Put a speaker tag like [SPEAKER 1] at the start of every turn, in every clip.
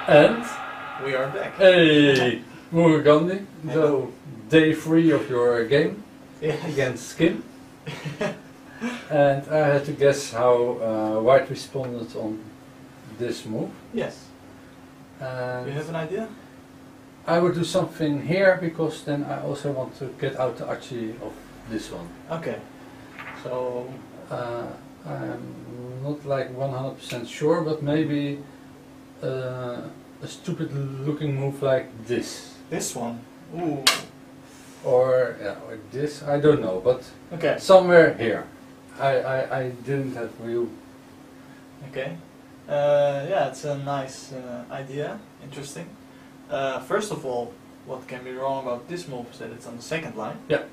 [SPEAKER 1] And
[SPEAKER 2] we are back.
[SPEAKER 1] hey, Murugandi,
[SPEAKER 2] Hello.
[SPEAKER 1] day 3 of your game
[SPEAKER 2] Yes.
[SPEAKER 1] against Skin. And I had to guess how White responded on this move.
[SPEAKER 2] Yes.
[SPEAKER 1] And
[SPEAKER 2] You have an idea?
[SPEAKER 1] I would do something here because then I also want to get out the archie of this one.
[SPEAKER 2] Okay. So
[SPEAKER 1] I'm not like 100% sure, but maybe a stupid looking move like this.
[SPEAKER 2] this one. Ooh.
[SPEAKER 1] Or this, I don't know, but
[SPEAKER 2] Okay.
[SPEAKER 1] somewhere here. I didn't have real.
[SPEAKER 2] Okay. Yeah, it's a nice idea. Interesting. First of all, what can be wrong about this move is that it's on the second line.
[SPEAKER 1] Yeah.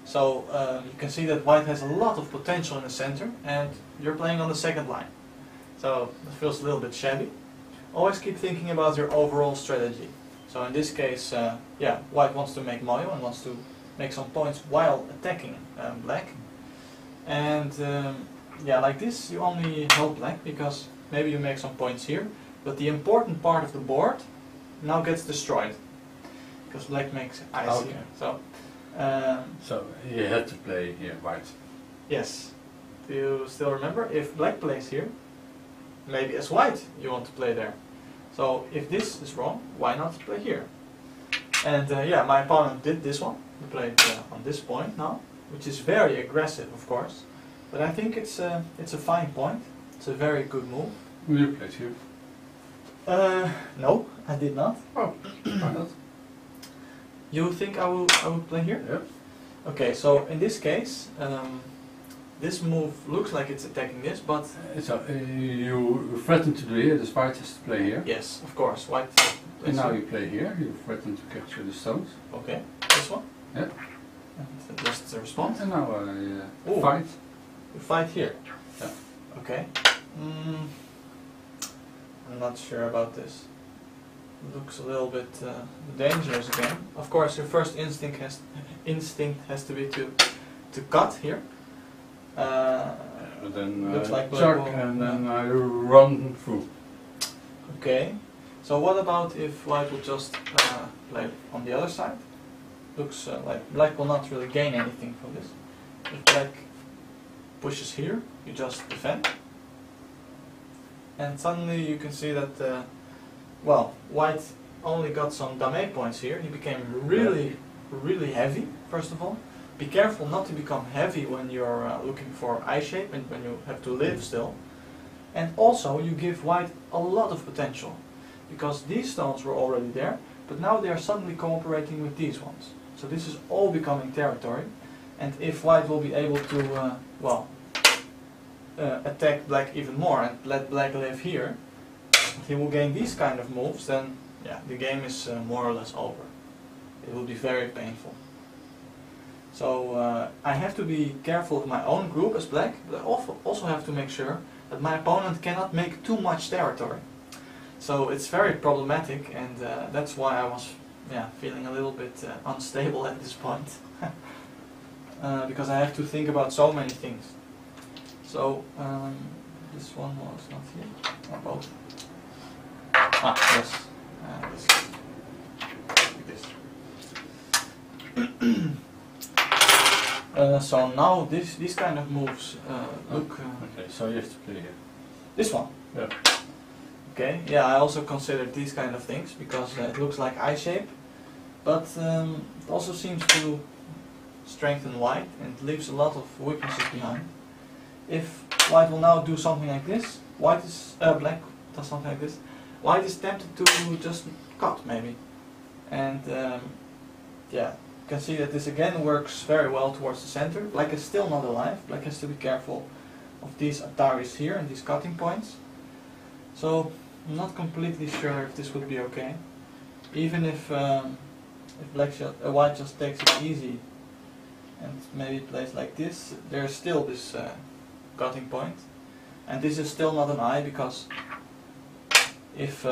[SPEAKER 2] So you can see that White has a lot of potential in the center, and you're playing on the second line. So it feels a little bit shabby. Always keep thinking about your overall strategy. So in this case, yeah, White wants to make moyo and wants to make some points while attacking Black. And yeah, like this you only help Black because maybe you make some points here, but the important part of the board now gets destroyed because Black makes ice
[SPEAKER 1] Okay.
[SPEAKER 2] here. So
[SPEAKER 1] So he had to play here, White.
[SPEAKER 2] yes, do you still remember? If Black plays here, maybe as White you want to play there. So if this is wrong, why not play here? And yeah, my opponent did this one. He played on this point now, which is very aggressive, of course. But I think it's a fine point. It's a very good move.
[SPEAKER 1] You played here.
[SPEAKER 2] No, I did not.
[SPEAKER 1] Oh, why not?
[SPEAKER 2] You think I will play here?
[SPEAKER 1] Yeah.
[SPEAKER 2] Okay, so in this case, this move looks like it's attacking this, but
[SPEAKER 1] So you threaten to do here, the White has to play here.
[SPEAKER 2] yes, of course, White
[SPEAKER 1] And
[SPEAKER 2] plays
[SPEAKER 1] now
[SPEAKER 2] here.
[SPEAKER 1] you play here, you threaten to capture the stones.
[SPEAKER 2] Okay, this one.
[SPEAKER 1] Yeah.
[SPEAKER 2] And just the response.
[SPEAKER 1] And now I
[SPEAKER 2] Ooh.
[SPEAKER 1] fight.
[SPEAKER 2] You fight here.
[SPEAKER 1] Yeah.
[SPEAKER 2] Okay. I'm not sure about this. Looks a little bit dangerous again. Of course, your first instinct has to be to cut here.
[SPEAKER 1] Then
[SPEAKER 2] Looks like black
[SPEAKER 1] chuck
[SPEAKER 2] will-
[SPEAKER 1] and then I run through.
[SPEAKER 2] Okay. So what about if White will just play on the other side? Looks like Black will not really gain anything from this. If Black pushes here, you just defend. And suddenly you can see that, well, White only got some dame points here. He became really heavy, first of all. Be careful not to become heavy when you're looking for eye shape and when you have to live still. And also you give White a lot of potential, because these stones were already there, but now they are suddenly cooperating with these ones. So this is all becoming territory, and if White will be able to, well, attack Black even more and let Black live here, he will gain these kind of moves, then yeah, the game is more or less over. It will be very painful. So I have to be careful of my own group as Black, but I also have to make sure that my opponent cannot make too much territory. So it's very problematic, and that's why I was feeling a little bit unstable at this point. Because I have to think about so many things. So this one was not here, or both. Ah, yes. So now these kind of moves look.
[SPEAKER 1] Okay, so you have to play here.
[SPEAKER 2] This one.
[SPEAKER 1] Yeah.
[SPEAKER 2] Okay. Yeah, I also considered these kind of things because it looks like eye shape, but it also seems to strengthen White and leaves a lot of weaknesses behind. If White will now do something like this, Black does something like this. White is tempted to just cut maybe, and yeah, you can see that this again works very well towards the center. Black is still not alive. Black has to be careful of these Ataris here and these cutting points. So I'm not completely sure if this would be okay. Even if White just takes it easy and maybe plays like this, there's still this cutting point, and this is still not an eye because if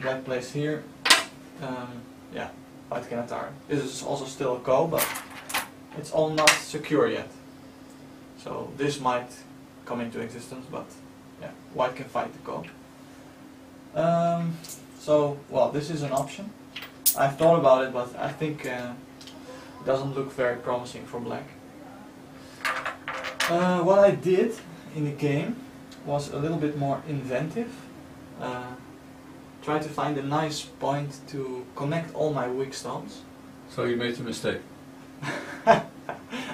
[SPEAKER 2] Black plays here, yeah, White can attack. This is also still a go, but it's all not secure yet. So this might come into existence, but yeah, White can fight the go. So, well, this is an option. I've thought about it, but I think it doesn't look very promising for black. What I did in the game was a little bit more inventive. Try to find a nice point to connect all my weak stones.
[SPEAKER 1] So you made a mistake.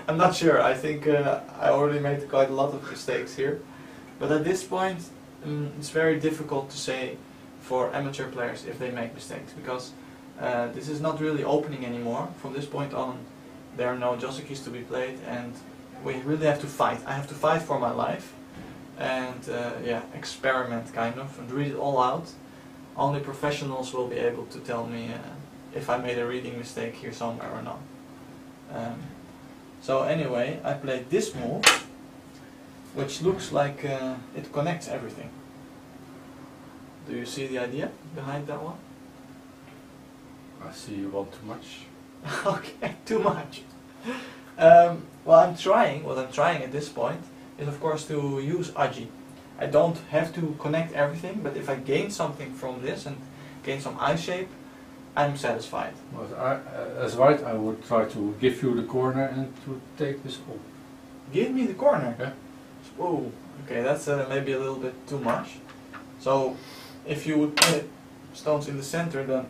[SPEAKER 2] I'm not sure. I think I already made quite a lot of mistakes here. But at this point, it's very difficult to say for amateur players if they make mistakes, because this is not really opening anymore. From this point on, there are no jossekis to be played, and we really have to fight. I have to fight for my life, and yeah, experiment kind of, and read it all out. Only professionals will be able to tell me if I made a reading mistake here somewhere or not. So anyway, I played this move, which looks like it connects everything. Do you see the idea behind that one?
[SPEAKER 1] I see you want too much.
[SPEAKER 2] Okay, too much. Well, what I'm trying at this point is of course to use Aji. I don't have to connect everything, but if I gain something from this and gain some eye shape, I'm satisfied.
[SPEAKER 1] But as white, I would try to give you the corner and to take this off.
[SPEAKER 2] Give me the corner?
[SPEAKER 1] Yeah.
[SPEAKER 2] Oh, okay, that's maybe a little bit too much. So, if you would put stones in the center then,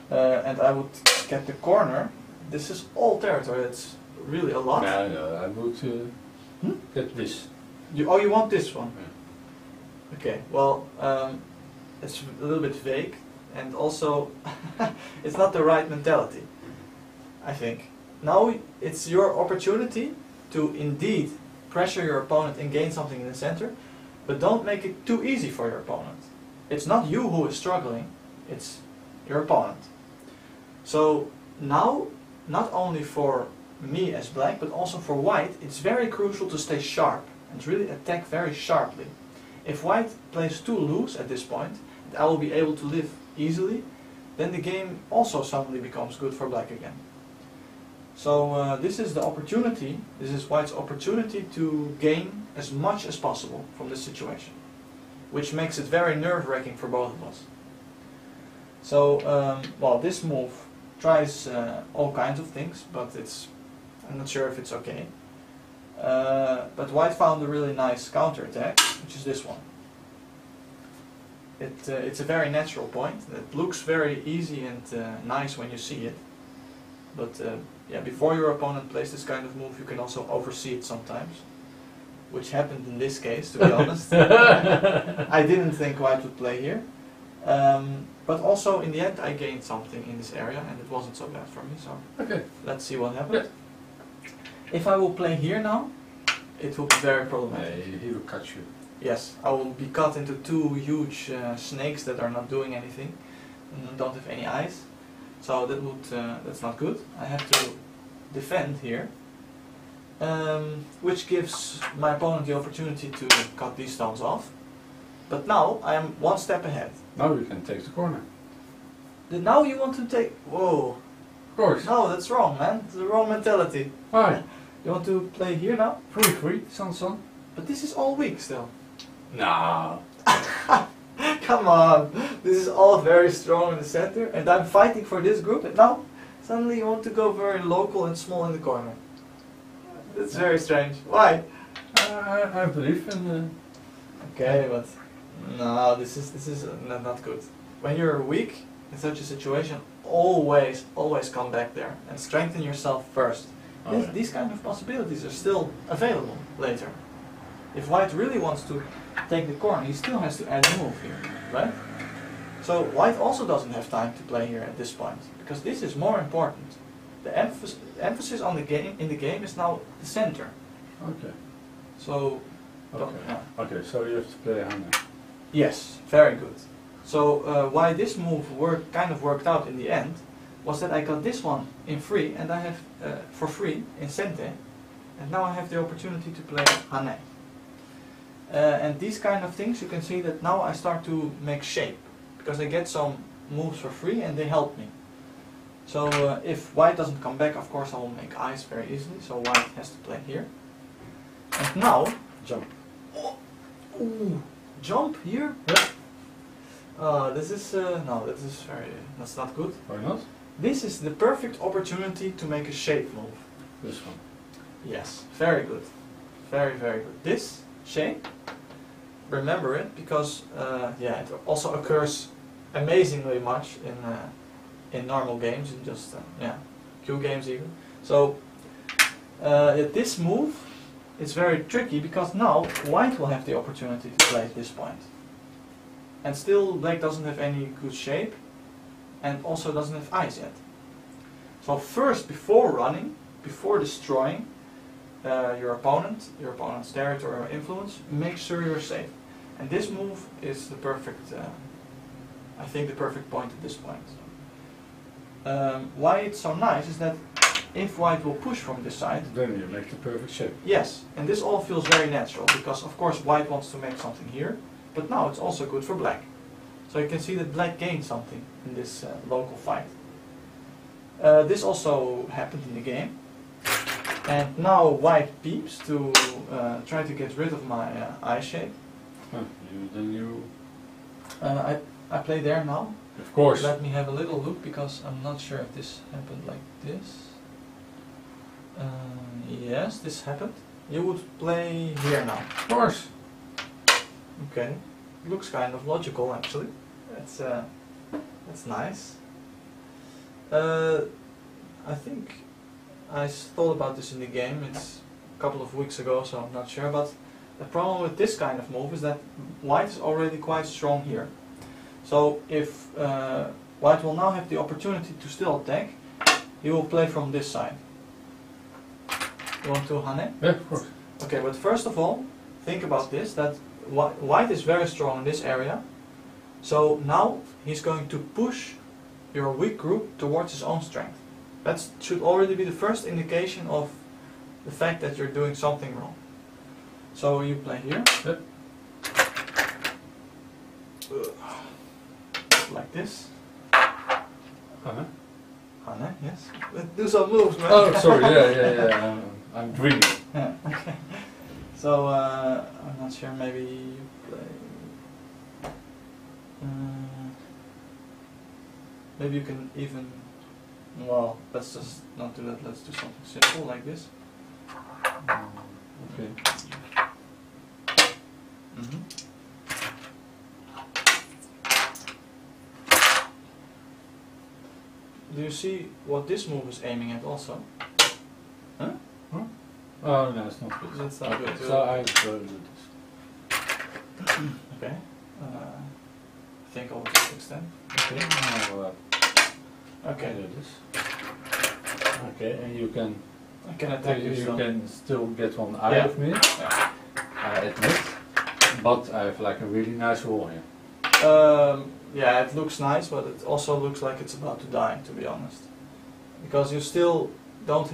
[SPEAKER 2] and I would get the corner, this is all territory, it's really a lot.
[SPEAKER 1] Yeah, I would get this.
[SPEAKER 2] You want this one?
[SPEAKER 1] Yeah.
[SPEAKER 2] Okay, well, it's a little bit vague, and also it's not the right mentality, I think. Now it's your opportunity to indeed pressure your opponent and gain something in the center, but don't make it too easy for your opponent. It's not you who is struggling, it's your opponent. So now, not only for me as black, but also for white, it's very crucial to stay sharp and really attack very sharply. If white plays too loose at this point, and I will be able to live easily, then the game also suddenly becomes good for black again. So this is the opportunity, this is white's opportunity to gain as much as possible from this situation, which makes it very nerve-wracking for both of us. So, well, this move tries all kinds of things, but I'm not sure if it's okay. But white found a really nice counter-attack, which is this one. It's a very natural point. It looks very easy and nice when you see it. But yeah, before your opponent plays this kind of move, you can also oversee it sometimes. Which happened in this case, to be honest. I didn't think white would play here. But also, in the end, I gained something in this area, and it wasn't so bad for me. So
[SPEAKER 1] Okay.
[SPEAKER 2] let's see what happens. If I will play here now, it will be very problematic.
[SPEAKER 1] He will cut you.
[SPEAKER 2] Yes, I will be cut into two huge snakes that are not doing anything and don't have any eyes. So that's not good. I have to defend here, which gives my opponent the opportunity to cut these stones off. But now I am one step ahead.
[SPEAKER 1] Now you can take the corner.
[SPEAKER 2] Now you want to take... Whoa.
[SPEAKER 1] Of course.
[SPEAKER 2] No, that's wrong, man. It's the wrong mentality.
[SPEAKER 1] Why?
[SPEAKER 2] You want to play here now?
[SPEAKER 1] Free, son.
[SPEAKER 2] But this is all weak still.
[SPEAKER 1] No.
[SPEAKER 2] Come on. This is all very strong in the center, and I'm fighting for this group, and now suddenly you want to go very local and small in the corner. That's very strange. Why?
[SPEAKER 1] I believe in...
[SPEAKER 2] Okay, but no, this is not good. When you're weak in such a situation, always come back there and strengthen yourself first.
[SPEAKER 1] Okay.
[SPEAKER 2] These kind of possibilities are still available later. If white really wants to take the corner, he still has to add a move here, right? So white also doesn't have time to play here at this point, because this is more important. The emphasis on the game in the game is now the center.
[SPEAKER 1] Okay.
[SPEAKER 2] So.
[SPEAKER 1] Okay. Okay, so you have to play Hane.
[SPEAKER 2] Yes, very good. So why this move kind of worked out in the end was that I got this one in free, and I have for free in Sente, and now I have the opportunity to play Hane. And these kind of things, you can see that now I start to make shape, because I get some moves for free and they help me. So if white doesn't come back, of course I will make eyes very easily, so white has to play here. And now,
[SPEAKER 1] Jump.
[SPEAKER 2] Ooh, jump here?
[SPEAKER 1] Yeah.
[SPEAKER 2] This is no, this is very. That's not good.
[SPEAKER 1] Why not?
[SPEAKER 2] This is the perfect opportunity to make a shape move.
[SPEAKER 1] This one.
[SPEAKER 2] Yes, very good, very good. This shape, remember it because yeah, it also occurs amazingly much in normal games, in just yeah, Q games even. So this move is very tricky because now white will have the opportunity to play at this point. And still black doesn't have any good shape and also doesn't have eyes yet. So first, before running, before destroying your opponent's territory or influence, make sure you're safe. And this move is the perfect, I think the perfect point at this point. Why it's so nice is that if white will push from this side,
[SPEAKER 1] then you make the perfect shape.
[SPEAKER 2] yes, and this all feels very natural because of course white wants to make something here, but now it's also good for black. So you can see that black gained something in this local fight. This also happened in the game. And now white peeps to try to get rid of my eye shape.
[SPEAKER 1] Huh, then you...
[SPEAKER 2] I play there now.
[SPEAKER 1] Of course.
[SPEAKER 2] Let me have a little look because I'm not sure if this happened like this. Yes, this happened. You would play here now.
[SPEAKER 1] Of course.
[SPEAKER 2] Okay. Looks kind of logical actually. That's nice. I think I thought about this in the game. It's a couple of weeks ago, so I'm not sure. But the problem with this kind of move is that white is already quite strong here. So if white will now have the opportunity to still attack, he will play from this side. You want to Hane?
[SPEAKER 1] Yeah, of course.
[SPEAKER 2] Okay, but first of all, think about this, that white is very strong in this area. So now he's going to push your weak group towards his own strength. That should already be the first indication of the fact that you're doing something wrong. So you play here.
[SPEAKER 1] Yep.
[SPEAKER 2] Like this.
[SPEAKER 1] Uh-huh.
[SPEAKER 2] Hane, yes. Do some moves, man.
[SPEAKER 1] Oh, sorry, yeah. I'm dreaming.
[SPEAKER 2] Yeah, okay. So, I'm not sure, maybe you play... maybe you can even... Well, let's just not do that, let's do something simple like this.
[SPEAKER 1] Okay.
[SPEAKER 2] Mm-hmm. Do you see what this move is aiming at also? Huh?
[SPEAKER 1] Huh? Oh, no, it's not good.
[SPEAKER 2] That's not good.
[SPEAKER 1] So I will do this.
[SPEAKER 2] Okay. I think I'll just extend.
[SPEAKER 1] Okay, now
[SPEAKER 2] Okay.
[SPEAKER 1] do this. Okay, and you can...
[SPEAKER 2] I can attack you.
[SPEAKER 1] You can still get one eye
[SPEAKER 2] Yeah.
[SPEAKER 1] of me,
[SPEAKER 2] Yeah.
[SPEAKER 1] I admit, but I have like a really nice wall here.
[SPEAKER 2] Yeah, it looks nice, but it also looks like it's about to die, to be honest. Because you still don't,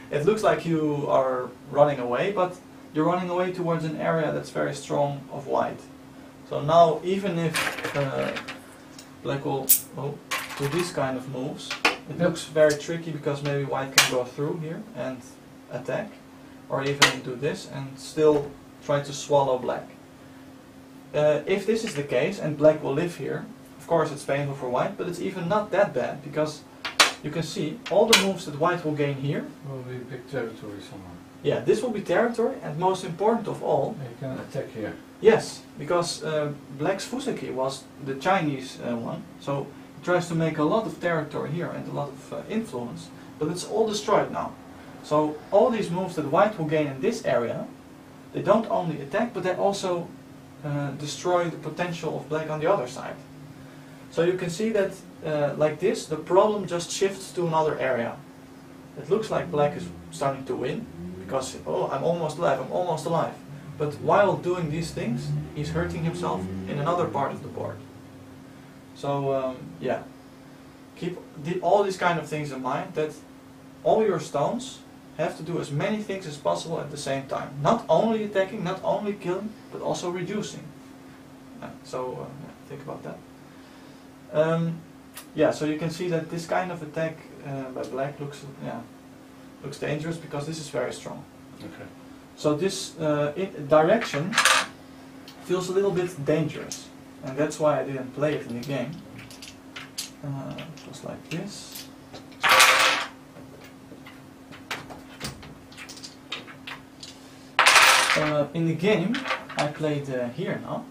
[SPEAKER 2] it looks like you are running away, but you're running away towards an area that's very strong of white. So now, even if black will do these kind of moves, it looks very tricky because maybe white can go through here and attack, or even do this and still try to swallow black. If this is the case and black will live here, of course it's painful for white, but it's even not that bad because you can see all the moves that white will gain here.
[SPEAKER 1] Will be big territory somewhere.
[SPEAKER 2] Yeah, this will be territory, and most important of all,
[SPEAKER 1] You can attack here.
[SPEAKER 2] yes, because black's Fuseki was the Chinese one, so he tries to make a lot of territory here and a lot of influence, but it's all destroyed now. So all these moves that white will gain in this area, they don't only attack, but they also destroy the potential of black on the other side. So you can see that like this, the problem just shifts to another area. It looks like black is starting to win, because, oh, I'm almost alive. But while doing these things, he's hurting himself in another part of the board. So, yeah, keep all these kind of things in mind, that all your stones have to do as many things as possible at the same time. Not only attacking, not only killing, but also reducing. So, think about that. Yeah, so you can see that this kind of attack by black looks dangerous because this is very strong.
[SPEAKER 1] Okay.
[SPEAKER 2] So this direction feels a little bit dangerous. and that's why I didn't play it in the game. It was like this. In the game, I played here now.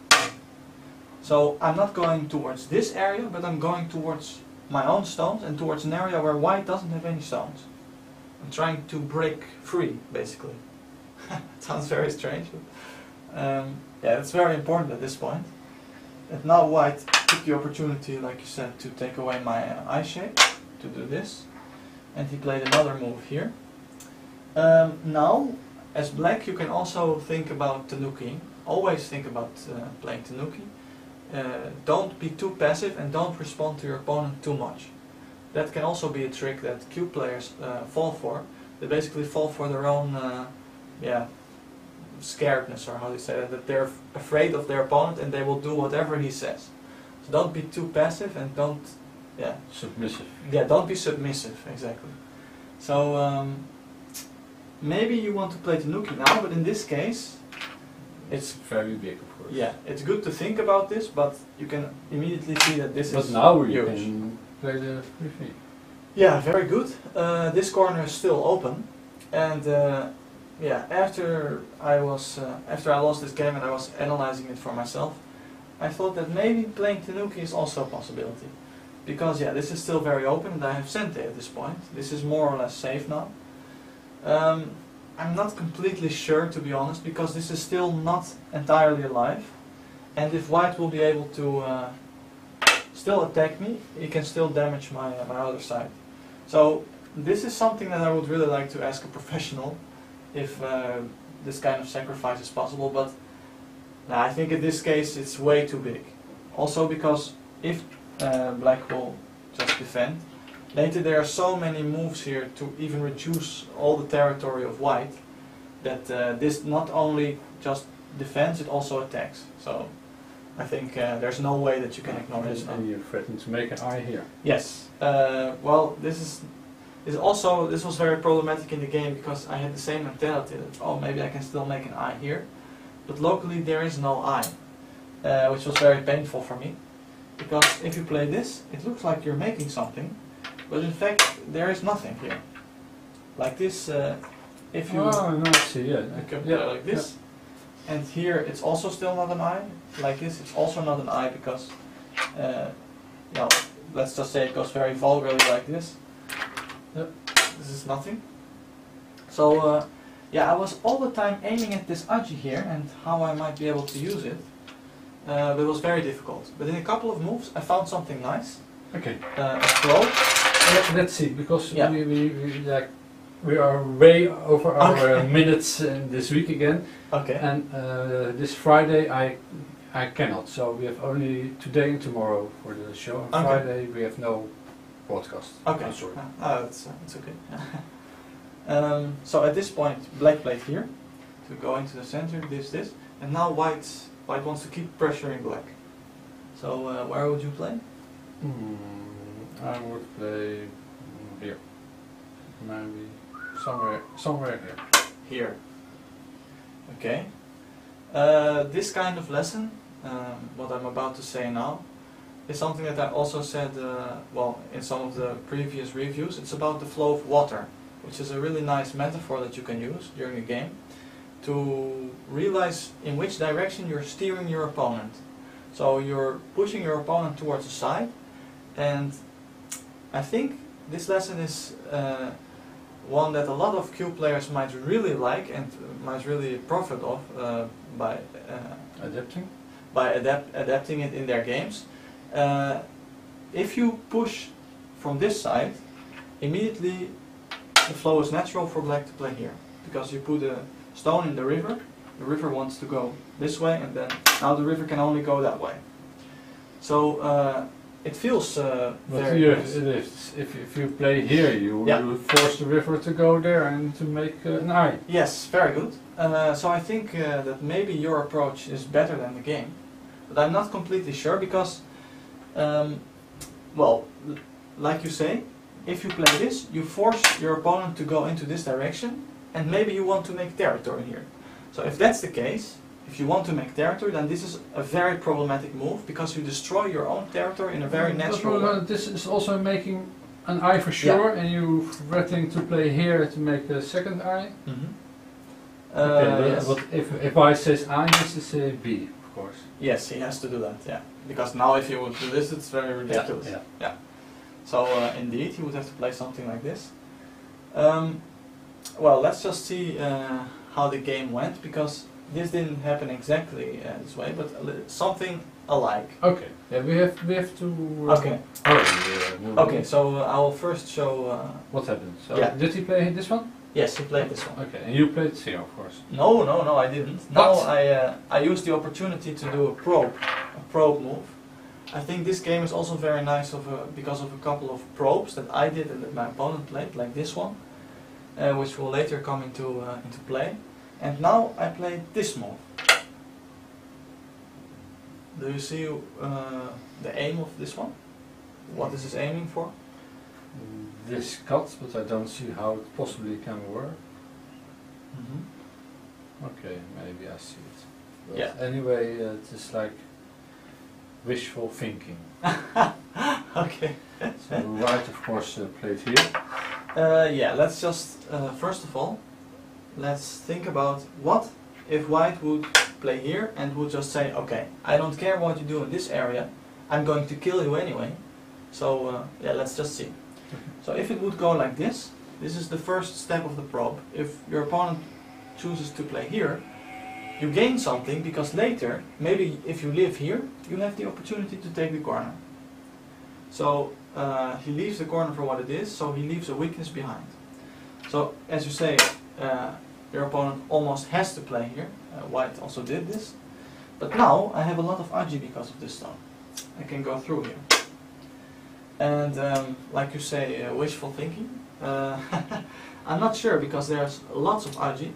[SPEAKER 2] So I'm not going towards this area, but I'm going towards my own stones and towards an area where white doesn't have any stones. I'm trying to break free, basically. Sounds very strange, but yeah, it's very important at this point. And now white took the opportunity, like you said, to take away my eye shape, to do this. And he played another move here. Now, as black, you can also think about tenuki. Always think about playing tenuki. Don't be too passive and don't respond to your opponent too much. That can also be a trick that cube players fall for. They basically fall for their own scaredness, or how do you say that they're afraid of their opponent and they will do whatever he says. So don't be too passive and don't
[SPEAKER 1] submissive.
[SPEAKER 2] Yeah, don't be submissive, exactly. So maybe you want to play tenuki now, but in this case it's
[SPEAKER 1] very big, of course.
[SPEAKER 2] Yeah, it's good to think about this, but you can immediately see that this is
[SPEAKER 1] But now you
[SPEAKER 2] huge.
[SPEAKER 1] can play the 3-3.
[SPEAKER 2] Yeah, very good. This corner is still open, and yeah, after I lost this game and I was analyzing it for myself, I thought that maybe playing tenuki is also a possibility, because yeah, this is still very open, and I have sente at this point. This is more or less safe now. I'm not completely sure, to be honest, because this is still not entirely alive, and if white will be able to still attack me, he can still damage my other side. So this is something that I would really like to ask a professional if this kind of sacrifice is possible, but I think in this case it's way too big. Also because if black will just defend, later there are so many moves here to even reduce all the territory of white that this not only just defends, it also attacks. So I think there's no way that you can ignore this now.
[SPEAKER 1] And you threaten to make an eye here.
[SPEAKER 2] Yes. Well, this was very problematic in the game, because I had the same mentality that, oh, maybe I can still make an eye here, but locally there is no eye, which was very painful for me, because if you play this, it looks like you're making something, but in fact there is nothing here. Like this, if you
[SPEAKER 1] no, I see, yeah.
[SPEAKER 2] you can play like this, and here it's also still not an eye. Like this, it's also not an eye, because let's just say it goes very vulgarly like this. This is nothing. So yeah, I was all the time aiming at this aji here and how I might be able to use it, but it was very difficult. But in a couple of moves I found something nice.
[SPEAKER 1] Okay.
[SPEAKER 2] A scroll.
[SPEAKER 1] Let's see, because
[SPEAKER 2] Yeah.
[SPEAKER 1] we are way over our minutes this week again.
[SPEAKER 2] Okay.
[SPEAKER 1] And this Friday I cannot, so we have only today and tomorrow for the show. On
[SPEAKER 2] Okay.
[SPEAKER 1] Friday we have no podcast.
[SPEAKER 2] Okay.
[SPEAKER 1] I'm sorry.
[SPEAKER 2] That's okay. So at this point, black played here to go into the center. This, and now white wants to keep pressuring black. So where would you play?
[SPEAKER 1] I would play here. Maybe somewhere here.
[SPEAKER 2] Here. Okay. This kind of lesson, what I'm about to say now, is something that I also said, in some of the previous reviews. It's about the flow of water, which is a really nice metaphor that you can use during a game to realize in which direction you're steering your opponent. So you're pushing your opponent towards the side, and I think this lesson is one that a lot of cube players might really like and might really profit of by adapting it in their games. If you push from this side, immediately the flow is natural for black to play here, because you put a stone in the river wants to go this way, and then now the river can only go that way. So it feels very nice.
[SPEAKER 1] If you play here, you force the river to go there and to make an eye.
[SPEAKER 2] Yes, very good. So I think that maybe your approach is better than the game, but I'm not completely sure, because like you say, if you play this, you force your opponent to go into this direction, and maybe you want to make territory here. So if that's the case, if you want to make territory, then this is a very problematic move because you destroy your own territory in a very natural way.
[SPEAKER 1] This is also making an eye for sure, and you're threatening to play here to make a second eye.
[SPEAKER 2] Yes.
[SPEAKER 1] But if I says I, this is a B, of course.
[SPEAKER 2] Yes, he has to do that, yeah. Because now if you would do this, it's very ridiculous. Yeah. So indeed, he would have to play something like this. Well, let's just see how the game went, because this didn't happen exactly this way, but something alike.
[SPEAKER 1] Okay. Yeah, we have to.
[SPEAKER 2] Okay. Okay. So I will first show.
[SPEAKER 1] What happened? So
[SPEAKER 2] yeah.
[SPEAKER 1] Did he play this one?
[SPEAKER 2] Yes, he played this one.
[SPEAKER 1] Okay, and you played here, of course.
[SPEAKER 2] No, I didn't. Now I used the opportunity to do a probe move. I think this game is also very nice because of a couple of probes that I did and that my opponent played, like this one, which will later come into play. And now I played this move. Do you see the aim of this one? What is this aiming for?
[SPEAKER 1] This cut, but I don't see how it possibly can work. Okay, maybe I see it. But
[SPEAKER 2] yeah.
[SPEAKER 1] Anyway, it is like wishful thinking.
[SPEAKER 2] Okay.
[SPEAKER 1] So white, of course, played here.
[SPEAKER 2] Yeah, let's just, first of all, let's think about what if white would play here and would just say, okay, I don't care what you do in this area, I'm going to kill you anyway. So yeah, let's just see. So if it would go like this is the first step of the probe. If your opponent chooses to play here, you gain something, because later, maybe if you live here, you have the opportunity to take the corner. So he leaves the corner for what it is, so he leaves a weakness behind. So as you say, your opponent almost has to play here. White also did this. But now I have a lot of agi because of this stone. I can go through here. And like you say, wishful thinking. I'm not sure, because there's lots of agi.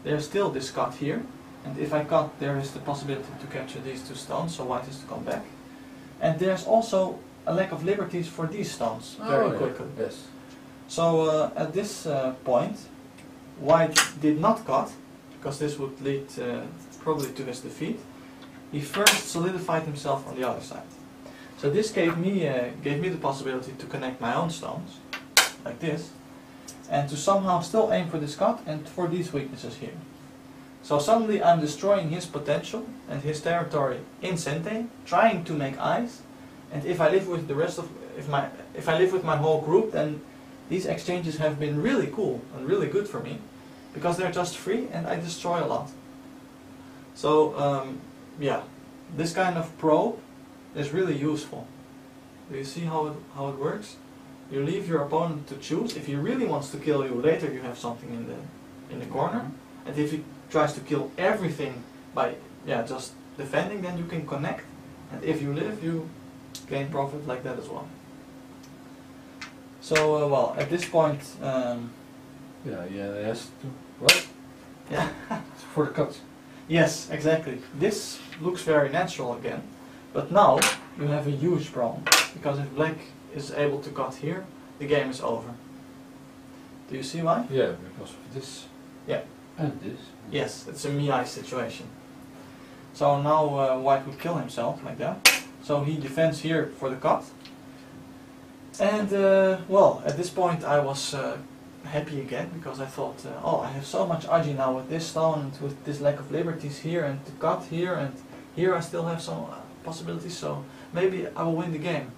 [SPEAKER 2] There's still this cut here. And if I cut, there is the possibility to capture these two stones, so white has to come back. And there's also a lack of liberties for these stones very quickly.
[SPEAKER 1] Yes.
[SPEAKER 2] So at this point, white did not cut, because this would lead probably to his defeat. He first solidified himself on the other side. So this gave me the possibility to connect my own stones, like this, and to somehow still aim for this cut and for these weaknesses here. So suddenly I'm destroying his potential and his territory in Sente, trying to make eyes. And if I live with the rest of, if I live with my whole group, then these exchanges have been really cool and really good for me, because they're just free and I destroy a lot. So yeah, this kind of probe is really useful. Do you see how it works? You leave your opponent to choose. If he really wants to kill you, later you have something in the corner. And if he tries to kill everything by just defending, then you can connect. And if you live, you gain profit like that as well. So well, at this point,
[SPEAKER 1] it has to what?
[SPEAKER 2] Yeah.
[SPEAKER 1] For the cut.
[SPEAKER 2] Yes, exactly. This looks very natural again, but now you have a huge problem, because if black is able to cut here, the game is over. Do you see why?
[SPEAKER 1] Yeah, because of this.
[SPEAKER 2] Yeah.
[SPEAKER 1] And this.
[SPEAKER 2] Yes, it's a me-I situation. So now white would kill himself like that. So he defends here for the cut. And well, at this point I was happy again, because I thought, oh, I have so much agi now with this stone and with this lack of liberties here and to cut here, and here I still have some possibilities, so maybe I will win the game.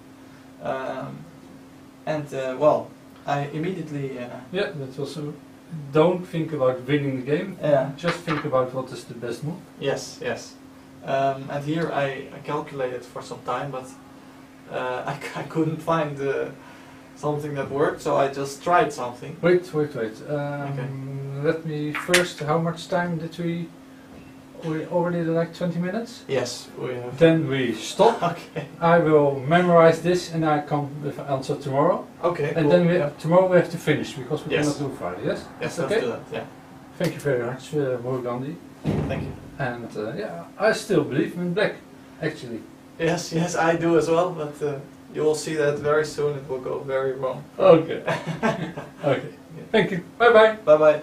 [SPEAKER 2] Well, I immediately...
[SPEAKER 1] yeah, that's also... Don't think about winning the game, just think about what is the best move.
[SPEAKER 2] Yes, yes. And here I calculated for some time, but I couldn't find something that worked, so I just tried something.
[SPEAKER 1] Wait.
[SPEAKER 2] Okay.
[SPEAKER 1] Let me first, how much time did we already did like 20 minutes?
[SPEAKER 2] Yes, we have.
[SPEAKER 1] Then we stop.
[SPEAKER 2] Okay.
[SPEAKER 1] I will memorize this and I come with an answer tomorrow.
[SPEAKER 2] Okay,
[SPEAKER 1] and
[SPEAKER 2] cool.
[SPEAKER 1] then tomorrow we have to finish, because we cannot do Friday, yes?
[SPEAKER 2] Yes,
[SPEAKER 1] okay?
[SPEAKER 2] let's do that, yeah.
[SPEAKER 1] Thank you very much, Murugandi.
[SPEAKER 2] Thank you.
[SPEAKER 1] And yeah, I still believe in black, actually.
[SPEAKER 2] Yes, I do as well, but you will see that very soon it will go very wrong.
[SPEAKER 1] Okay. Okay. Thank you. Bye bye.
[SPEAKER 2] Bye bye.